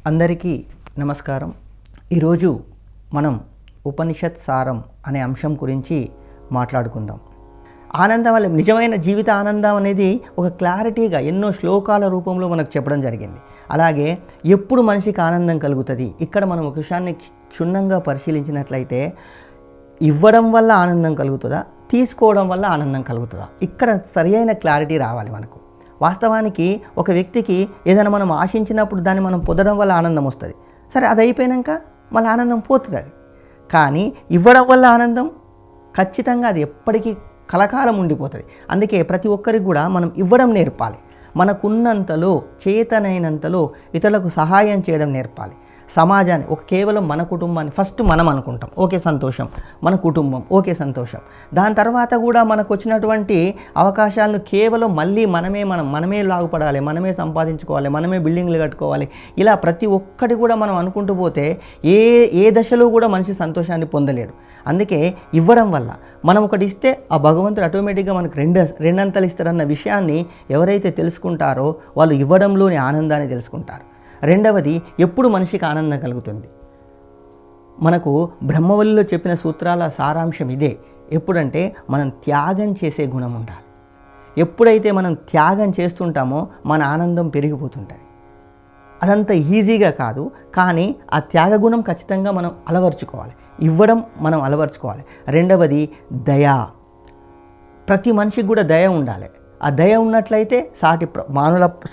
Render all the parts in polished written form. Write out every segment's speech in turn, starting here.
అందరికీ నమస్కారం. ఈరోజు మనం ఉపనిషత్ సారం అనే అంశం గురించి మాట్లాడుకుందాం. ఆనందం వల్ల నిజమైన జీవిత ఆనందం అనేది ఒక క్లారిటీగా ఎన్నో శ్లోకాల రూపంలో మనకు చెప్పడం జరిగింది. అలాగే ఎప్పుడు మనిషికి ఆనందం కలుగుతుంది, ఇక్కడ మనం ఒక విషయాన్ని క్షుణ్ణంగా పరిశీలించినట్లయితే ఇవ్వడం వల్ల ఆనందం కలుగుతుందా, తీసుకోవడం వల్ల ఆనందం కలుగుతుందా, ఇక్కడ సరి అయిన క్లారిటీ రావాలి మనకు. వాస్తవానికి ఒక వ్యక్తికి ఏదైనా మనం ఆశించినప్పుడు దాన్ని మనం పొందడం వల్ల ఆనందం వస్తుంది. సరే, అది అయిపోయాక మళ్ళీ ఆనందం పోతుంది. అది కానీ ఇవ్వడం వల్ల ఆనందం ఖచ్చితంగా అది ఎప్పటికీ కలకాలం ఉండిపోతుంది. అందుకే ప్రతి ఒక్కరికి కూడా మనం ఇవ్వడం నేర్పాలి. మనకున్నంతలో చేతనైనంతలో ఇతరులకు సహాయం చేయడం నేర్పాలి. సమాజాన్ని కేవలం మన కుటుంబాన్ని ఫస్ట్ మనం అనుకుంటాం, ఓకే సంతోషం, మన కుటుంబం ఓకే సంతోషం. దాని తర్వాత కూడా మనకు వచ్చినటువంటి అవకాశాలను కేవలం మళ్ళీ మనమే లాగుపడాలి, మనమే సంపాదించుకోవాలి, మనమే బిల్డింగ్లు కట్టుకోవాలి. ఇలా ప్రతి ఒక్కటి కూడా మనం అనుకుంటూ పోతే ఏ దశలో కూడా మనిషి సంతోషాన్ని పొందలేడు. అందుకే ఇవ్వడం వల్ల మనం ఒకటి ఇస్తే ఆ భగవంతుడు ఆటోమేటిక్గా మనకు రెండంతలు ఇస్తారన్న విషయాన్ని ఎవరైతే తెలుసుకుంటారో వాళ్ళు ఇవ్వడంలోని ఆనందాన్ని తెలుసుకుంటారు. రెండవది, ఎప్పుడు మనిషికి ఆనందం కలుగుతుంది? మనకు బ్రహ్మవల్లిలో చెప్పిన సూత్రాల సారాంశం ఇదే. ఎప్పుడంటే మనం త్యాగం చేసే గుణం ఉండాలి. ఎప్పుడైతే మనం త్యాగం చేస్తుంటామో మన ఆనందం పెరిగిపోతుంటుంది. అదంత ఈజీగా కాదు, కానీ ఆ త్యాగ గుణం ఖచ్చితంగా మనం అలవర్చుకోవాలి. ఇవ్వడం మనం అలవర్చుకోవాలి. రెండవది దయ. ప్రతి మనిషికి కూడా దయ ఉండాలి. ఆ దయ ఉన్నట్లయితే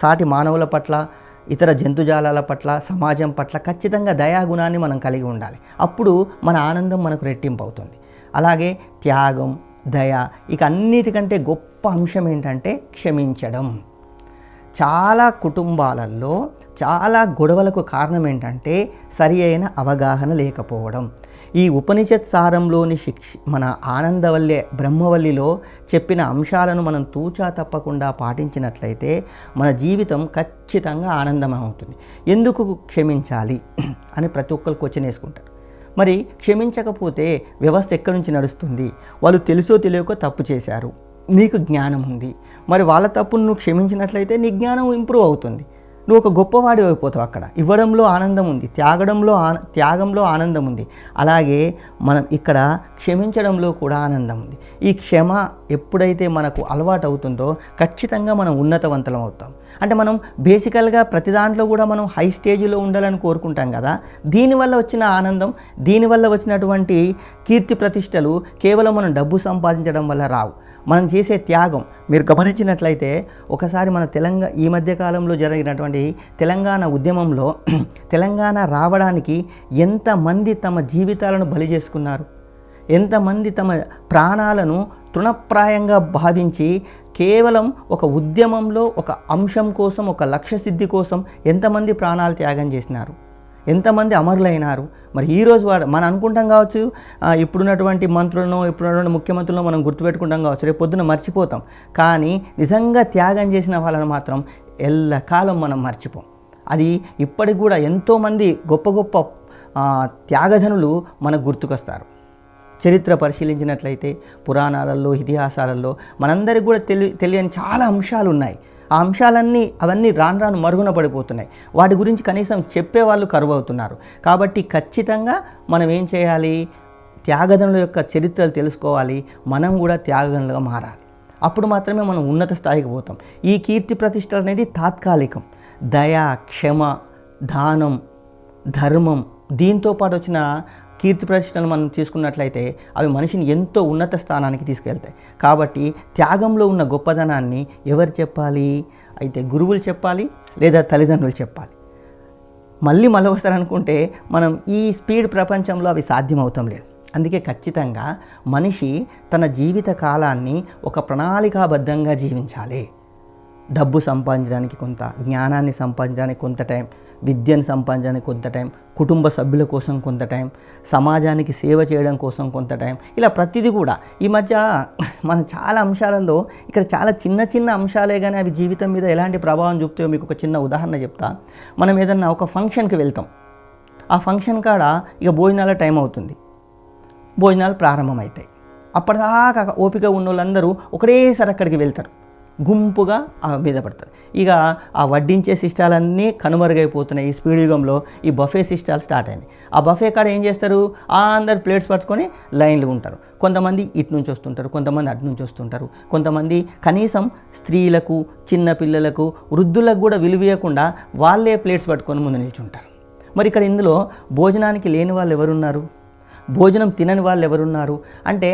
సాటి మానవుల పట్ల, ఇతర జంతుజాలాల పట్ల, సమాజం పట్ల ఖచ్చితంగా దయాగుణాన్ని మనం కలిగి ఉండాలి. అప్పుడు మన ఆనందం మనకు రెట్టింపు అవుతుంది. అలాగే త్యాగం, దయ, ఇక అన్నిటికంటే గొప్ప అంశం ఏంటంటే క్షమించడం. చాలా కుటుంబాలలో చాలా గొడవలకు కారణం ఏంటంటే సరి అయిన అవగాహన లేకపోవడం. ఈ ఉపనిషత్ సారంలోని మన ఆనందవల్లి బ్రహ్మవల్లిలో చెప్పిన అంశాలను మనం తూచా తప్పకుండా పాటించినట్లయితే మన జీవితం ఖచ్చితంగా ఆనందమయం అవుతుంది. ఎందుకు క్షమించాలి అని ప్రతి ఒక్కరు క్వశ్చన్ వేసుకుంటారు. మరి క్షమించకపోతే వ్యవస్థ ఎక్కడి నుంచి నడుస్తుంది? వాళ్ళు తెలుసో తెలియకో తప్పు చేశారు, నీకు జ్ఞానం ఉంది, మరి వాళ్ళ తప్పును నువ్వు క్షమించినట్లయితే నీ జ్ఞానం ఇంప్రూవ్ అవుతుంది, నువ్వు ఒక గొప్పవాడి అయిపోతావు. అక్కడ ఇవ్వడంలో ఆనందం ఉంది, త్యాగంలో ఆనందం ఉంది. అలాగే మనం ఇక్కడ క్షమించడంలో కూడా ఆనందం ఉంది. ఈ క్షమ ఎప్పుడైతే మనకు అలవాటు అవుతుందో ఖచ్చితంగా మనం ఉన్నతవంతులం అవుతాం. అంటే మనం బేసికల్గా ప్రతి దాంట్లో కూడా మనం హై స్టేజ్లో ఉండాలని కోరుకుంటాం కదా. దీనివల్ల వచ్చిన ఆనందం, దీనివల్ల వచ్చినటువంటి కీర్తి ప్రతిష్టలు కేవలం మనం డబ్బు సంపాదించడం వల్ల రావు. మనం చేసే త్యాగం మీరు గమనించినట్లయితే ఒకసారి మన ఈ మధ్యకాలంలో జరిగినటువంటి తెలంగాణ ఉద్యమంలో తెలంగాణ రావడానికి ఎంతమంది తమ జీవితాలను బలి చేసుకున్నారు, ఎంతమంది తమ ప్రాణాలను తృణప్రాయంగా భావించి కేవలం ఒక ఉద్యమంలో ఒక అంశం కోసం, ఒక లక్ష్య సిద్ధి కోసం ఎంతమంది ప్రాణాలు త్యాగం చేసినారు, ఎంతమంది అమరులైనారు. మరి ఈరోజు మనం అనుకుంటాం కావచ్చు, ఇప్పుడున్నటువంటి మంత్రులను, ఇప్పుడున్నటువంటి ముఖ్యమంత్రులను మనం గుర్తుపెట్టుకుంటాం కావచ్చు, రేపు పొద్దున మర్చిపోతాం. కానీ నిజంగా త్యాగం చేసిన వాళ్ళని మాత్రం ఎల్లకాలం మనం మర్చిపోం. అది ఇప్పటికి కూడా ఎంతోమంది గొప్ప గొప్ప త్యాగధనులు మనకు గుర్తుకొస్తారు. చరిత్ర పరిశీలించినట్లయితే పురాణాలలో, ఇతిహాసాలలో మనందరికీ కూడా తెలియని చాలా అంశాలు ఉన్నాయి. ఆ అవన్నీ రాను మరుగున పడిపోతున్నాయి. వాటి గురించి కనీసం చెప్పేవాళ్ళు కరువవుతున్నారు. కాబట్టి ఖచ్చితంగా మనం ఏం చేయాలి? త్యాగధనుల యొక్క చరిత్రలు తెలుసుకోవాలి. మనం కూడా త్యాగధనులుగా మారాలి. అప్పుడు మాత్రమే మనం ఉన్నత స్థాయికి పోతాం. ఈ కీర్తి ప్రతిష్టలు అనేది తాత్కాలికం. దయ, క్షమ, దానం, ధర్మం, దీంతో పాటు వచ్చిన కీర్తి ప్రతిష్టలు మనం తీసుకున్నట్లయితే అవి మనిషిని ఎంతో ఉన్నత స్థానానికి తీసుకెళ్తాయి. కాబట్టి త్యాగంలో ఉన్న గొప్పదనాన్ని ఎవరు చెప్పాలి? అయితే గురువులు చెప్పాలి, లేదా తల్లిదండ్రులు చెప్పాలి. మళ్ళొకసారి అనుకుంటే మనం ఈ స్పీడ్ ప్రపంచంలో అవి సాధ్యమవుతాం లేదు. అందుకే ఖచ్చితంగా మనిషి తన జీవిత కాలాన్ని ఒక ప్రణాళికాబద్ధంగా జీవించాలి. డబ్బు సంపాదించడానికి కొంత, జ్ఞానాన్ని సంపాదించడానికి కొంత టైం, విద్యను సంపాదించడానికి కొంత టైం, కుటుంబ సభ్యుల కోసం కొంత టైం, సమాజానికి సేవ చేయడం కోసం కొంత టైం, ఇలా ప్రతిదీ కూడా. ఈ మధ్య మన చాలా అంశాలలో ఇక్కడ చాలా చిన్న అంశాలే కానీ అవి జీవితం మీద ఎలాంటి ప్రభావం చూపుతాయో మీకు ఒక చిన్న ఉదాహరణ చెప్తా. మనం ఏదన్నా ఒక ఫంక్షన్కి వెళ్తాం, ఆ ఫంక్షన్ కాడ ఇక భోజనాల టైం అవుతుంది, భోజనాలు ప్రారంభమవుతాయి. అప్పటిదాకా ఓపిక ఉన్న వాళ్ళందరూ ఒకటేసారి అక్కడికి వెళ్తారు. గుంపుగా మీద పడతారు. ఇక ఆ వడ్డించే సిస్టాలన్నీ కనుమరుగైపోతున్నాయి. ఈ స్పీడ్ యుగంలో ఈ బఫే సిస్టాలు స్టార్ట్ అయినాయి. ఆ బఫే కాడ ఏం చేస్తారు, అందరు ప్లేట్స్ పట్టుకొని లైన్లు ఉంటారు. కొంతమంది ఇటు నుంచి వస్తుంటారు, కొంతమంది అటు నుంచి వస్తుంటారు, కొంతమంది కనీసం స్త్రీలకు, చిన్న పిల్లలకు, వృద్ధులకు కూడా విలువీయకుండా వాళ్ళే ప్లేట్స్ పట్టుకొని ముందు నిల్చుంటారు. మరి ఇక్కడ ఇందులో భోజనానికి లేని వాళ్ళు ఎవరున్నారు, భోజనం తినని వాళ్ళు ఎవరున్నారు అంటే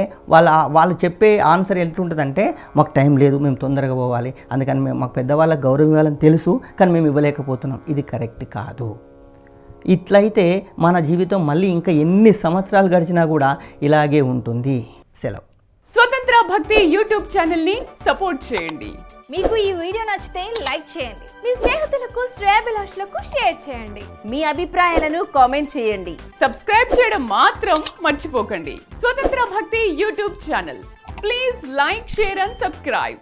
వాళ్ళు చెప్పే ఆన్సర్ ఎట్లుంటుందంటే, మాకు టైం లేదు, మేము తొందరగా పోవాలి, అందుకని మాకు పెద్దవాళ్ళకి గౌరవం ఇవ్వాలని తెలుసు కానీ మేము ఇవ్వలేకపోతున్నాం. ఇది కరెక్ట్ కాదు. ఇట్లయితే మన జీవితం మళ్ళీ ఇంకా ఎన్ని సంవత్సరాలు గడిచినా కూడా ఇలాగే ఉంటుంది. సెలవు. స్వతంత్ర భక్తి యూట్యూబ్ ఛానల్ ని సపోర్ట్ చేయండి. మీకు ఈ వీడియో నచ్చితే లైక్ చేయండి, మీ స్నేహితులకు, శ్రేయోభిలాషులకు షేర్ చేయండి, మీ అభిప్రాయాలను కామెంట్ చేయండి. సబ్స్క్రైబ్ చేయడం మాత్రం మర్చిపోకండి. స్వతంత్ర భక్తి YouTube channel. Please like, share and subscribe.